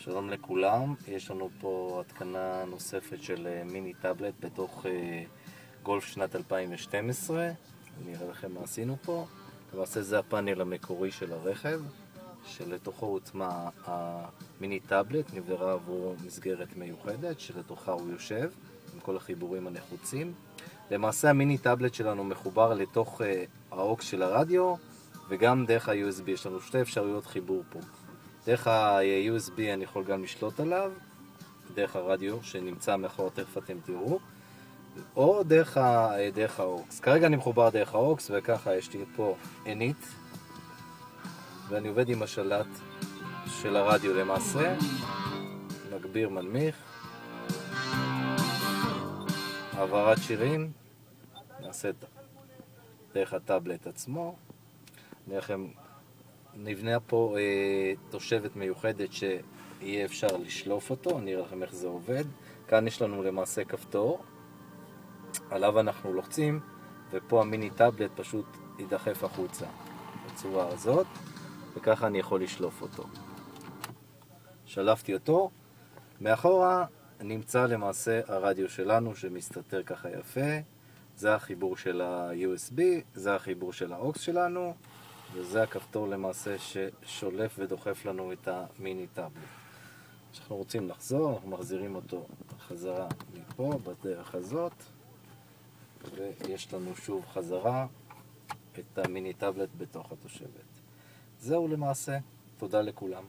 שלום לכולם, יש לנו פה התקנה נוספת של מיני טאבלט בתוך גולף שנת 2012. אני אראה לכם מה עשינו פה. למעשה זה הפאנל המקורי של הרכב, שלתוכו הוטמע המיני טאבלט, נבדרה עבור מסגרת מיוחדת, שלתוכה הוא יושב עם כל החיבורים הנחוצים. למעשה המיני טאבלט שלנו מחובר לתוך האוקס של הרדיו, וגם דרך ה-USB. יש לנו שתי אפשרויות חיבור פה. דרך ה-USB אני יכול גם לשלוט עליו, דרך הרדיו שנמצא מאחור, תכף אתם תראו, או דרך האוקס. כרגע אני מחובר דרך האוקס, וככה יש לי פה אנית, ואני עובד עם השלט של הרדיו למעשה, מגביר מנמיך, העברת שירים, נעשה דרך הטאבלט עצמו. נבנה פה תושבת מיוחדת שיהיה אפשר לשלוף אותו, אני אראה לכם איך זה עובד. כאן יש לנו למעשה כפתור, עליו אנחנו לוחצים, ופה המיני טאבלט פשוט יידחף החוצה בצורה הזאת, וככה אני יכול לשלוף אותו. שלפתי אותו, מאחורה נמצא למעשה הרדיו שלנו שמסתתר ככה יפה. זה החיבור של ה-USB, זה החיבור של האוקס שלנו, וזה הכפתור למעשה ששולף ודוחף לנו את המיני טאבלט. כשאנחנו רוצים לחזור, אנחנו מחזירים אותו חזרה מפה, בדרך הזאת, ויש לנו שוב חזרה את המיני טאבלט בתוך התושבת. זהו למעשה, תודה לכולם.